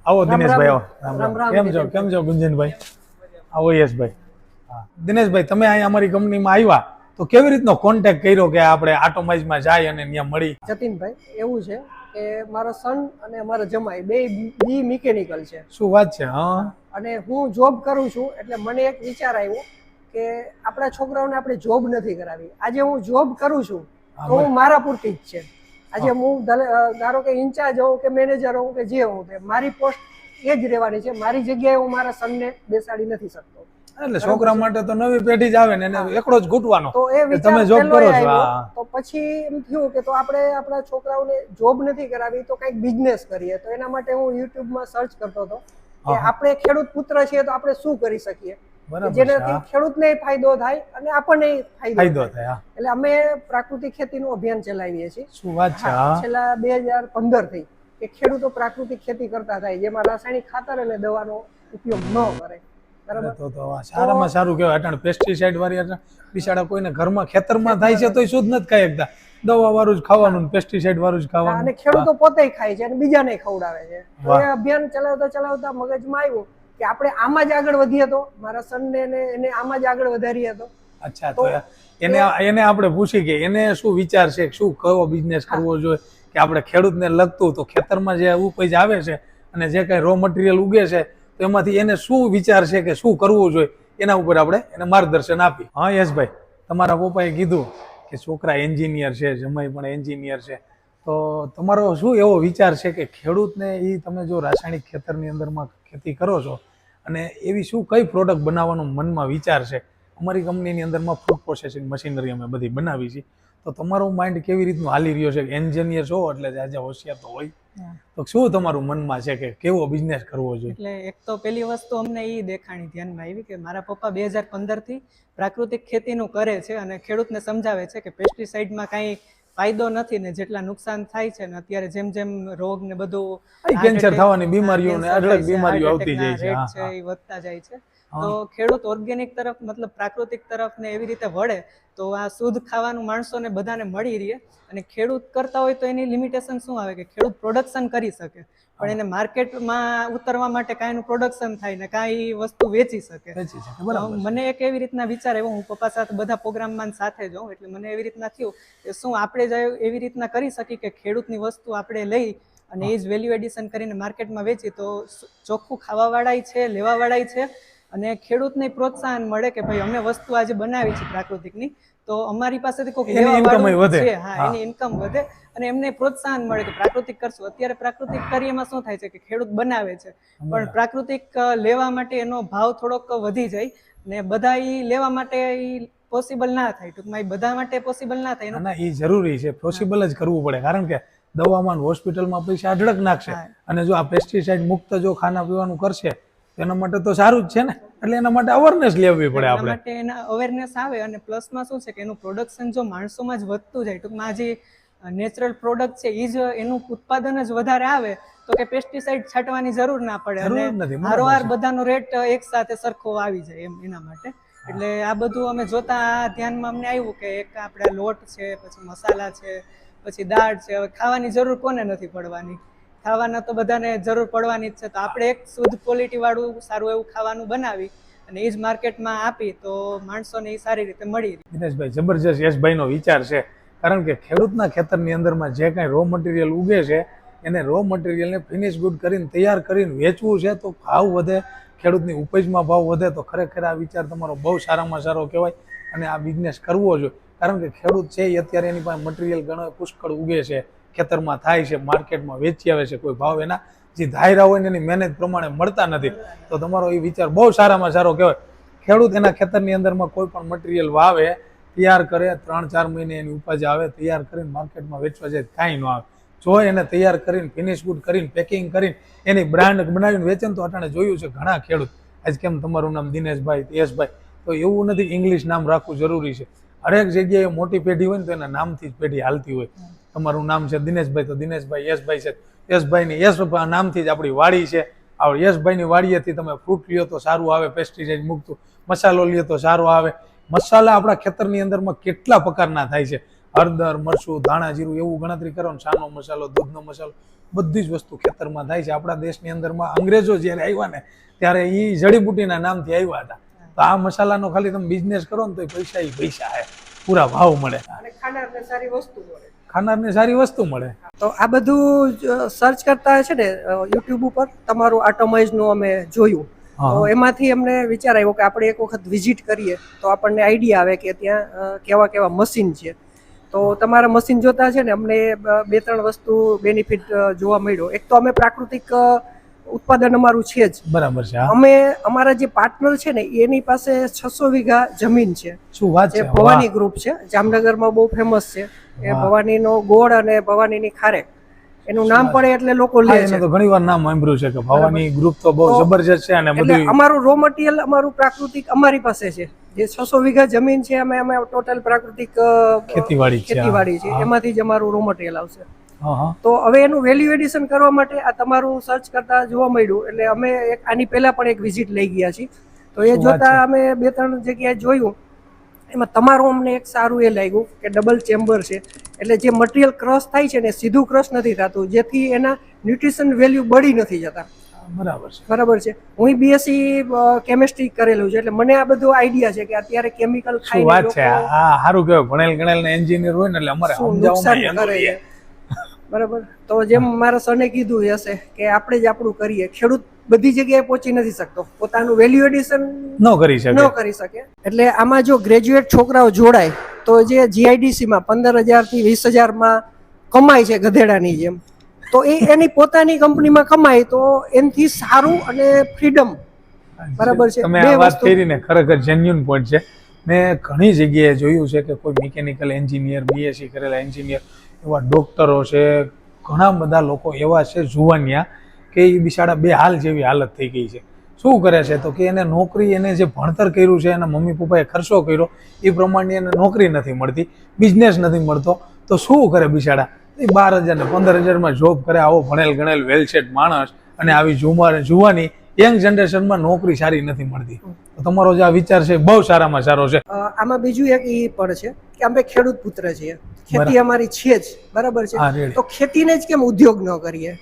આવો રામ દિનેશભાઈ રામ. આવો. રામ રામ રામ. રામ કેમ છો ગુંજનભાઈ? આવો યશભાઈ. હા દિનેશભાઈ, તમે અહીંયા અમારી કંપનીમાં આવ્યા તો કેવી રીતનો કોન્ટેક્ટ કર્યો કે આપણે આટોમાઇઝમાં જાય અને ત્યાં મળી? જતીનભાઈ, એવું છે કે મારો સન અને મારો જમાઈ બે બી મિકેનિકલ છે. શું વાત છે? હા. અને હું જોબ કરું છું, એટલે મને એક વિચાર આવ્યો કે આપણા છોકરાઓને આપણે જોબ નથી કરાવી. આજે હું જોબ કરું છું હા, તો હું મારા પૂરતી જ છે. આજે હું ધારો કે ઇન્ચાર્જ હોઉં કે મેનેજર હોઉં કે જે હોઉં તે મારી પોસ્ટ એ જ રહેવાની છે. મારી જગ્યાએ હું મારા સનને બેસાડી નથી શકતો. એટલે છોકરા માટે તો નવી પેઢી જ આવે ને એને એકડો જ ઘૂંટવાનો તો એ કે વિચાર તમે જોબ પહેલો કરો છો. આવ્યો. હા. તો પછી એમ થયું કે તો આપણે આપણા છોકરાઓને જોબ નથી કરાવી તો કંઈક બિઝનેસ કરીએ. તો એના માટે હું યુટ્યુબમાં સર્ચ કરતો હતો કે આપણે ખેડૂત પુત્ર છીએ તો આપણે શું કરી શકીએ બરાબર છે. જેનાથી હા. ખેડૂતને ફાયદો થાય અને આપણને ફાયદો ફાયદો થાય. થાય. હા. એટલે અમે પ્રાકૃતિક ખેતીનું અભિયાન ચલાવીએ છીએ. શું વાત છે? હા. છેલ્લા 2015 થી કે ખેડૂતો પ્રાકૃતિક ખેતી કરતા થાય, જેમાં રાસાયણિક ખાતર અને દવાનો ઉપયોગ ન કરે. બરાબર. તો સારામાં સારું કહેવાય. અટાણે પેસ્ટિસાઇડ વાળી અટાણે બિચારા કોઈને ઘરમાં ખેતરમાં થાય છે તોય શુદ્ધ નથી ખાઈ શકતા. દવા વાળું જ ખાવાનું, પેસ્ટિસાઇડ વાળું જ ખાવાનું. અને ખેડૂતો પોતે ખાય છે અને બીજાને ખવડાવે છે. તો એ અભિયાન ચલાવતા ચલાવતા મગજમાં આવ્યું કે આપણે આમાં જ આગળ વધીએ તો મારા સનને એને આમાં જ આગળ વધારીએ તો. અચ્છા, તો એને આપણે પૂછી કે એને શું વિચાર છે, શું કયો બિઝનેસ કરવો જોઈએ કે આપણે ખેડૂતને લગતું, તો ખેતરમાં જે ઉપજ આવે છે અને જે કઈ રો મટીરિયલ ઉગે છે તો એમાંથી એને શું વિચાર છે કે શું કરવું જોઈએ, એના ઉપર આપણે એને માર્ગદર્શન આપી. હા યશભાઈ, તમારા પપ્પાએ કીધું કે છોકરા એન્જિનિયર છે, જમાઈ પણ એન્જિનિયર છે, તો તમારો શું એવો વિચાર છે કે ખેડૂતને એ તમે જો રાસાયણિક ખેતરની અંદરમાં ખેતી કરો છો અને એવી શું કઈ પ્રોડક્ટ બનાવવાનો મનમાં વિચાર છે? અમારી કંપનીની અંદરમાં ફૂડ પ્રોસેસિંગ મશીનરી અમે બધી બનાવી છે, તો તમારું માઇન્ડ કેવી રીતનું હાલી રહ્યો છે? એન્જિનિયર છો એટલે આજે હોશિયાર તો હોય, તો શું તમારું મનમાં છે કે કેવો બિઝનેસ કરવો જોઈએ? એટલે એક તો પેલી વસ્તુ અમને એ દેખાણી ધ્યાનમાં આવી કે મારા પપ્પા 2015 થી પ્રાકૃતિક ખેતીનું કરે છે અને ખેડૂતને સમજાવે છે કે પેસ્ટિસાઇડમાં કાંઈ ફાયદો નથી ને જેટલા નુકસાન થાય છે ને અત્યારે જેમ જેમ રોગ ને બધું કેન્સર થવાની બીમારીઓ ને અઢળક બીમારીઓ આવતી જાય છે. રેટ છે એ વધતા જાય છે. તો ખેડૂત ઓર્ગેનિક તરફ મતલબ પ્રાકૃતિક તરફ ને એવી રીતે વળે તો આ શુદ્ધ ખાવાનું માણસોને બધાને મળી રહે. અને ખેડૂત કરતા હોય તો એની લિમિટેશન શું આવે કે ખેડૂત પ્રોડક્શન કરી શકે પણ એને માર્કેટમાં ઉતરવા માટે કાંઈનું પ્રોડક્શન થાય ને કાંઈ વસ્તુ વેચી શકે. મને એક એવી રીતના વિચાર આવ્યો, હું પપ્પા સાથે બધા પ્રોગ્રામમાં સાથે જાઉં એટલે મને એવી રીતના થયું કે શું આપણે જ એવી રીતના કરી શકીએ કે ખેડૂતની વસ્તુ આપણે લઈ અને એ જ વેલ્યુ એડિશન કરીને માર્કેટમાં વેચી તો ચોખ્ખું ખાવાવાળાય છે, લેવાવાળાય છે અને ખેડૂતને પ્રોત્સાહન મળે કે ભાઈ અમે વસ્તુ આજે બનાવી છે પ્રાકૃતિકની તો અમારી પાસેથી કોઈ લેવાવાળું છે, હા એની ઇન્કમ વધે અને એમને પ્રોત્સાહન મળે કે પ્રાકૃતિક કરશું. અત્યારે પ્રાકૃતિક કાર્યમાં શું થાય છે કે ખેડૂત બનાવે છે પણ પ્રાકૃતિક લેવા માટે એનો ભાવ થોડોક વધી જાય ને બધા ઈ લેવા માટે ઈ પોસિબલ ના થાય. ટૂંકમાં એ બધા માટે પોસિબલ ના થાય. ના, એ જરૂરી છે, પોસિબલ જ કરવું પડે, કારણ કે દવામાં હોસ્પિટલમાં પૈસા અઢળક નાખશે અને જો આ પેસ્ટિસાઇડ મુક્ત જો ખાના પીવાનું કરશે એના માટે તો સારું જ છે ને. એટલે એના માટે અવેરનેસ લેવી પડે આપણે. એના માટે એના અવેરનેસ આવે અને પ્લસમાં શું છે કે એનું પ્રોડક્શન જો માણસોમાં જ વધતું જાય, ટૂંકમાં જે નેચરલ પ્રોડક્ટ છે એ જ એનું ઉત્પાદન જ વધારે આવે તો કે પેસ્ટિસાઇડ છાંટવાની જરૂર ના પડે અને હારોહાર બધાનો રેટ એક સાથે સરખો આવી જાય એમ એના માટે. એટલે આ બધું અમે જોતા ધ્યાનમાં અમને આવ્યું કે એક આપણે લોટ છે, પછી મસાલા છે, પછી દાળ છે, હવે ખાવાની જરૂર કોને નથી પડવાની? ખાવાના તો બધાને જરૂર પડવાની જ છે. તો આપણે એક શુદ્ધ ક્વોલિટી વાળું સારું એવું ખાવાનું બનાવી અને એ જ માર્કેટમાં આપી તો માણસોને એ સારી રીતે મળી રહે. દિનેશભાઈ, જબરજસ્ત યશભાઈનો વિચાર છે, કારણ કે ખેડૂતના ખેતરની અંદરમાં જે કાંઈ રો મટીરિયલ ઉગે છે એને રો મટીરિયલને ફિનિશ ગુડ કરીને તૈયાર કરીને વેચવું છે તો ભાવ વધે, ખેડૂતની ઉપજમાં ભાવ વધે. તો ખરેખર આ વિચાર તમારો બહુ સારામાં સારો કહેવાય અને આ બિઝનેસ કરવો જોઈએ, કારણ કે ખેડૂત છે એ અત્યારે એની પાસે મટીરિયલ ઘણો પુષ્કળ ઉગે છે, ખેતરમાં થાય છે, માર્કેટમાં વેચી આવે છે, કોઈ ભાવ એના જે ધાર્યા હોય ને એની મહેનત પ્રમાણે મળતા નથી. તો તમારો એ વિચાર બહુ સારામાં સારો કહેવાય. ખેડૂત એના ખેતરની અંદરમાં કોઈ પણ મટીરિયલ વાવે, તૈયાર કરે, 3-4 મહિને એની ઉપજ આવે, તૈયાર કરીને માર્કેટમાં વેચવા જાય કાંઈ ન આવે. જો એને તૈયાર કરીને ફિનિશ ગુડ કરીને પેકિંગ કરીને એની બ્રાન્ડ બનાવીને વેચે તો અટાણે જોયું છે ઘણા ખેડૂત. આજ કેમ તમારું નામ દિનેશભાઈ, યશભાઈ, તો એવું નથી ઇંગ્લિશ નામ રાખવું જરૂરી છે. હરેક જગ્યાએ મોટી પેઢી હોય ને તો એના નામથી જ પેઢી હાલતી હોય. તમારું નામ છે દિનેશભાઈ તો દિનેશભાઈ, યશભાઈ છે યશભાઈની યશ નામથી જ આપણી વાડી છે. આ યશભાઈની વાડીએથી તમે ફ્રૂટ લ્યો તો સારું આવે, પેસ્ટિસાઇડ મુક્ત મસાલો લ્યો તો સારો આવે. મસાલા આપણા ખેતરની અંદરમાં કેટલા પ્રકારના થાય છે, હળદર, મરચું, ધાણા, જીરું, એવું ગણતરી કરો ને, સાનો મસાલો, દૂધનો મસાલો, બધી જ વસ્તુ ખેતરમાં થાય છે. આપણા દેશની અંદરમાં અંગ્રેજો જ્યારે આવ્યા ને ત્યારે એ જડીબુટીના નામથી આવ્યા હતા. તો આ મસાલાનો ખાલી તમે બિઝનેસ કરો ને તો પૈસા પૈસા હે, પૂરા ભાવ મળે અને ખાનારને સારી વસ્તુ મળે. ખાનારને સારી વસ્તુ મળે. તો આ બધું સર્ચ કરતા છે ને યુટ્યુબ ઉપર તમારું આટોમાઇઝનું અમે જોયું. તો એમાંથી અમને વિચાર આવ્યો કે આપણે એક વખત વિઝિટ કરીએ તો આપણને આઈડિયા આવે કે ત્યાં કેવા કેવા મશીન છે. તો તમારા મશીન જોતા છે ને અમને 2-3 વસ્તુ બેનિફિટ જોવા મળ્યો. એક તો અમે પ્રાકૃતિક ઉત્પાદન અમારું છે જ. બરાબર છે. અમે અમારા જે પાર્ટનર છે ને એની પાસે 600 વીઘા જમીન છે. શું વાત છે. ભવાની ગ્રુપ છે, જામનગરમાં બહુ ફેમસ છે. એ ભવાનીનો ગોળ અને ભવાનીની ખારેક એનું નામ પડે એટલે લોકો લે છે. તો ઘણી વાર નામ સાંભળ્યું છે કે ભવાની ગ્રુપ તો બહુ જબરજસ્ત છે અને બધું. અમારું રો મટીરિયલ અમારું પ્રાકૃતિક અમારી પાસે છે. જે 600 વીઘા જમીન છે અમે ટોટલ પ્રાકૃતિક ખેતીવાડી છે, એમાંથી જ અમારું રો મટીરિયલ આવશે. તો હવે એનું વેલ્યુ એડિશન કરવા માટે આ તમારું સર્ચ કરતા જોવા મળ્યું એટલે અમે આની પહેલા પણ એક વિઝિટ લઈ ગયા છીએ. તો એ જોતા અમે 2-3 જગ્યાએ જોયું. એમાં તમારું અમને એક સારું એ લાગ્યું કે ડબલ ચેમ્બર છે એટલે જે મટીરિયલ ક્રશ થાય છે ને સીધું ક્રશ નથી થતું, જેથી એના ન્યુટ્રિશન વેલ્યુ બળી નથી જતા. બરાબર છે. હું બીએસસી કેમિસ્ટ્રી કરેલું છે એટલે મને આ બધું આઈડિયા છે કે અત્યારે કેમિકલ ખાઈને વાત છે. આ સારું કહેવાય, ભણેલ ગણેલ ને એન્જિનિયર હોય ને એટલે અમારે સમજાવવામાં કરે છે. બરાબર. તો જેમ મારા સને કીધું હશે કે આપણે જ આપણું કરીએ. ખેડૂત બધી જગ્યાએ પહોંચી નથી શકતો, પોતાનું વેલ્યુ એડિશન ન કરી શકે. એટલે આમાં જો ગ્રેજ્યુએટ છોકરાઓ જોડાય તો જે જીઆઈડીસી માં 15,000 થી 20,000 કમાય છે ગધેડાની જેમ, તો એ એની પોતાની કંપનીમાં કમાય તો એનાથી સારું અને ફ્રીડમ. બરાબર છે. તમે આ વાત કરીને ખરેખર જેન્યુન પોઈન્ટ છે. મેં ઘણી જગ્યાએ જોયું છે કે કોઈ મિકેનિકલ એન્જિનિયર, બીએસસી કરેલા એન્જિનિયર, એવા ડોક્ટરો છે, ઘણા બધા લોકો એવા છે જુવાનિયા કે એ બિચારા બે હાલ જેવી હાલત થઈ ગઈ છે. શું કરે છે તો કે એને નોકરી, એને જે ભણતર કર્યું છે, એના મમ્મી પપ્પાએ ખર્ચો કર્યો એ પ્રમાણે એને નોકરી નથી મળતી, બિઝનેસ નથી મળતો. તો શું કરે બિચારા? એ 12,000 ને 15,000 જોબ કરે. આવો ભણેલ ગણેલ વેલસેટ માણસ અને આવી જુવાની યંગ જનરેશનમાં નોકરી સારી નથી મળતી. તો તમારો જે આ વિચાર છે બહુ સારામાં સારો છે. આમાં બીજું એક એ પણ છે કે અમે ખેડૂત પુત્ર છીએ, ખેતી અમારી છે જ. બરાબર છે. તો ખેતીને જ કેમ ઉદ્યોગ ન કરીએ?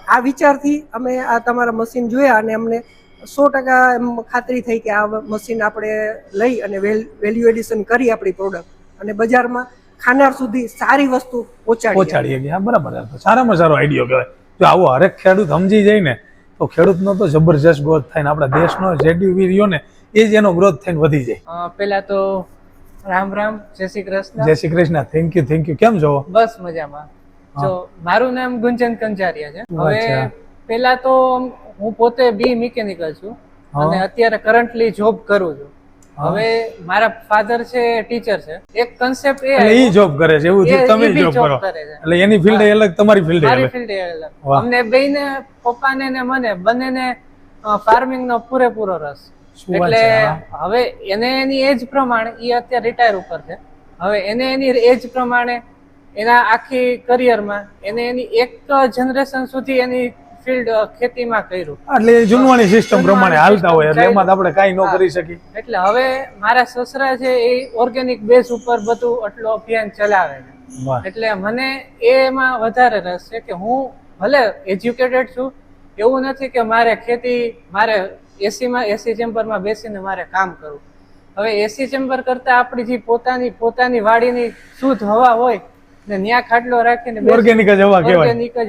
આ વિચારથી અમે આ તમારા મશીન જોયા અને અમને 100% એમ ખાતરી થઈ કે આ મશીન આપણે લઈ અને વેલ્યુ એડિશન કરી આપણી પ્રોડક્ટ અને બજારમાં ખાનાર સુધી સારી વસ્તુ પહોંચાડીએ. હા બરાબર. સારામાં સારો આઈડિયો કહેવાય. જો આવો હરેક ખેડૂત સમજી જાય ને તો ખેડૂતનો તો જબરજસ્ત ગ્રોથ થાય ને આપણા દેશનો જેડીપી રહ્યો ને એ જ એનો ગ્રોથ થઈને વધી જાય. પહેલા તો રામ રામ, જય શ્રી કૃષ્ણ. જય શ્રી કૃષ્ણ. Thank you. કેમ છો? બસ મજામાં. જો મારું નામ ગુંજન કંજારિયા છે. હવે પહેલા તો હું પોતે બી મિકેનિકલ છું અને અત્યારે કરન્ટલી જોબ કરું છું. હવે મારા ફાધર છે ટીચર છે. એક કન્સેપ્ટ એ જોબ કરે છે એવું તમે જોબ કરો એટલે એની ફિલ્ડ અલગ, તમારી ફિલ્ડ અલગ. મારી ફિલ્ડ અલગ. અમને બેયને, પપ્પાને ને મને બંનેને ફાર્મિંગ નો પૂરેપૂરો રસ. એટલે હવે એને એની એજ પ્રમાણે એ અત્યારે રિટાયર ઉપર છે. હવે એને એની એજ પ્રમાણે એના આખી કરિયરમાં એને એની એક જનરેશન સુધી એની ફિલ્ડ ખેતીમાં કર્યું. એટલે જૂનવાણી સિસ્ટમ પ્રમાણે હાલતા હોય એટલે એમાં આપણે કાઈ ન કરી શકીએ. એટલે હવે મારા સસરા છે એ ઓર્ગેનિક બેઝ ઉપર બધું આટલું અભિયાન ચલાવે છે. એટલે મને એમાં વધારે રસ છે કે હું ભલે એજ્યુકેટેડ છું, એવું નથી કે મારે ખેતી, મારે એસી ચેમ્બરમાં બેસીને મારે કામ કરવું. હવે એસી ચેમ્બર કરતા આપણી જે પોતાની વાડીની શુદ્ધ હવા હોય ને ન્યા ખાટલો રાખીને ઓર્ગેનિક જ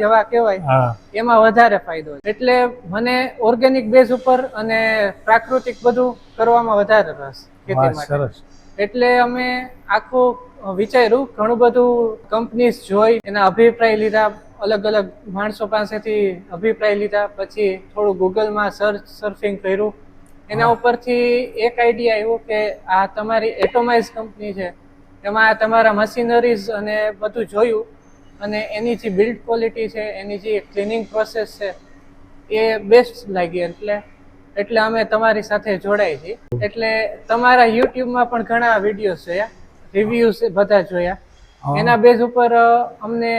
હવા કહેવાય, એમાં વધારે ફાયદો. એટલે મને ઓર્ગેનિક બેઝ ઉપર અને પ્રાકૃતિક બધું કરવામાં વધારે રસ ખેતી માટે. એટલે અમે આખું વિચાર્યું, ઘણું બધું કંપનીઝ જોઈ, એના અભિપ્રાય લીધા, અલગ અલગ માણસો પાસેથી અભિપ્રાય લીધા, પછી થોડું ગૂગલમાં સર્ફિંગ કર્યું. એના ઉપરથી એક આઈડિયા આવ્યો કે આ તમારી એટોમાઇઝ કંપની છે, એમાં તમારા મશીનરીઝ અને બધું જોયું અને એની જે બિલ્ડ ક્વોલિટી છે, એની જે ક્લિનિંગ પ્રોસેસ છે એ બેસ્ટ લાગી. એટલે અમે તમારી સાથે જોડાઈ છીએ. એટલે તમારા યુટ્યુબમાં પણ ઘણા વિડીયોઝ જોયા, રિવ્યુઝ બધા જોયા. એના બેઝ ઉપર અમને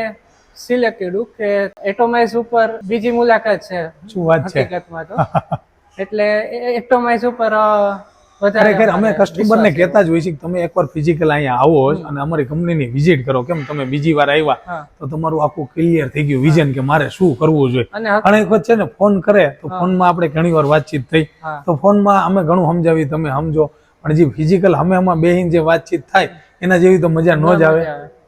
સિલેક્ટ કર્યું કે એટોમાઇઝ ઉપર બીજી મુલાકાત છે હકીકતમાં તો. એટલે એટોમાઇઝ ઉપર ખરેખર અમે કસ્ટમરને કહેતા જ હોય છે કે તમે એકવાર ફિઝિકલ અહીંયા આવો અને અમારી કંપનીની વિઝિટ કરો. કેમ તમે બીજી વાર આવ્યા તો તમારું આખું ક્લિયર થઈ ગયું વિઝન કે મારે શું કરવું જોઈએ. ઘણી વખત છે ને ફોન કરે તો ફોનમાં આપણે ઘણી વાર વાતચીત થઈ તો ફોનમાં અમે ઘણું સમજાવી તમે સમજો, પણ જે ફિઝિકલ અમે આમાં બેહીને જે વાતચીત થાય એના જેવી તો મજા ન જ આવે.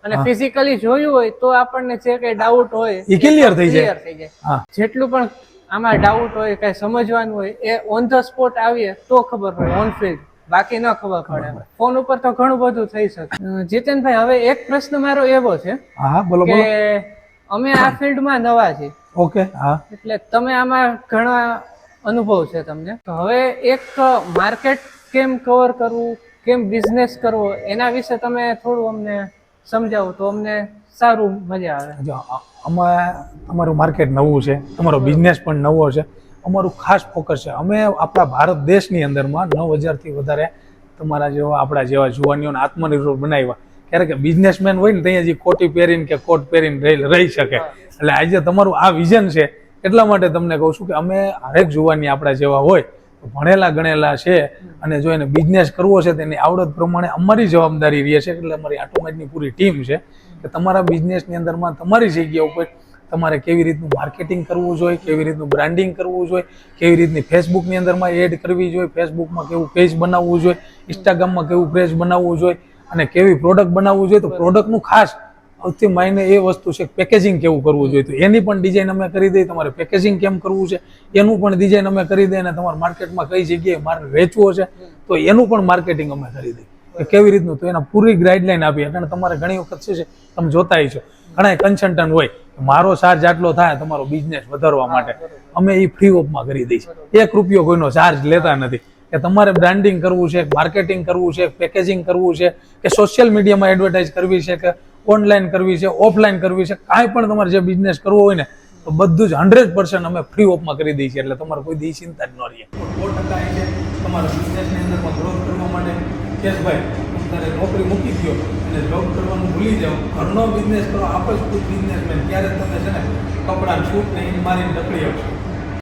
અને ફિઝિકલી જોયું હોય તો આપણને જે કઈ ડાઉટ હોય એ ક્લિયર થઈ જાય. હા, જેટલું પણ આમાં ડાઉટ હોય કઈ સમજવાનું હોય એ ઓન ધ સ્પોટ આવીએ તો ખબર પડે, ઓન ફિલ્ડ બાકી ન ખબર પડે. ફોન ઉપર તો ઘણું બધું થઈ શકે. જીતેનભાઈ, હવે એક પ્રશ્ન મારો એવો છે કે અમે આ ફિલ્ડમાં નવા છીએ. ઓકે. હા, એટલે તમે આમાં ઘણા અનુભવ છે તમને. તો હવે એક માર્કેટ કેમ કવર કરવું, કેમ બિઝનેસ કરવો, એના વિશે તમે થોડું અમને સમજાવો તો અમને સારું મજા આવે. અમારે તમારું માર્કેટ નવું છે, તમારો બિઝનેસ પણ નવો છે. અમારું ખાસ ફોકસ છે અમે આપણા ભારત દેશની અંદરમાં 9,000થી વધારે તમારા જેવા આપણા જેવા જુવાનીઓને આત્મનિર્ભર બનાવ્યા. ક્યારેક બિઝનેસમેન હોય ને ત્યાં હજી કોટી પહેરીને કે કોટ પહેરીને રહી શકે. એટલે આજે તમારું આ વિઝન છે એટલા માટે તમને કહું છું કે અમે હરેક જુવાની આપણા જેવા હોય ભણેલા ગણેલા છે અને જો એને બિઝનેસ કરવો છે તેની આવડત પ્રમાણે અમારી જવાબદારી રહે છે. એટલે અમારી આટોમેટની પૂરી ટીમ છે કે તમારા બિઝનેસની અંદરમાં તમારી જગ્યા ઉપર તમારે કેવી રીતનું માર્કેટિંગ કરવું જોઈએ, કેવી રીતનું બ્રાન્ડિંગ કરવું જોઈએ, કેવી રીતની ફેસબુકની અંદરમાં એડ કરવી જોઈએ, ફેસબુકમાં કેવું પેજ બનાવવું જોઈએ, ઇન્સ્ટાગ્રામમાં કેવું પેજ બનાવવું જોઈએ અને કેવી પ્રોડક્ટ બનાવવું જોઈએ. તો પ્રોડક્ટનું ખાસ સૌથી માયને એ વસ્તુ છે પેકેજિંગ કેવું કરવું જોઈએ. તો એની પણ ડિઝાઇન અમે કરી દઈએ. તમારે પેકેજિંગ કેમ કરવું છે એનું પણ ડિઝાઇન અમે કરી દઈએ. અને તમારા માર્કેટમાં કઈ જગ્યાએ મારે વેચવો છે તો એનું પણ માર્કેટિંગ અમે કરી દઈએ કે કેવી રીતનું. તો એના પૂરી ગાઈડલાઈન આપીએ. કારણ તમારે ઘણી વખત શું છે તમે જોતા છો ઘણા કન્સલ્ટન્ટ હોય મારો ચાર્જ આટલો થાય તમારો બિઝનેસ વધારવા માટે, અમે એ ફ્રી ઓફમાં કરી દઈએ છીએ. 1 રૂપિયો કોઈનો ચાર્જ લેતા નથી. કે તમારે બ્રાન્ડિંગ કરવું છે, માર્કેટિંગ કરવું છે, પેકેજિંગ કરવું છે કે સોશિયલ મીડિયામાં એડવર્ટાઇઝ કરવી છે કે ઓનલાઈન કરવી છે, ઓફલાઈન કરવી છે, કાંઈ પણ તમારે જે બિઝનેસ કરવો હોય ને તો બધું જ 100% અમે ફ્રી ઓફમાં કરી દઈએ છીએ. એટલે તમારે કોઈ દી ચિંતા જ ન રહે. 100% છે તમારા બિઝનેસની અંદરમાં ગ્રોથ કરવા માટે. કેશભાઈ, તમારે નોકરી મૂકી દો અને જોબ કરવાનું ભૂલી જાઓ, ઘરનો બિઝનેસ કરો. આપણે જ ખુદ બિઝનેસમેન. ક્યારે તમે છે ને કપડાં છૂટ ને મારીને ડકડી આવશો.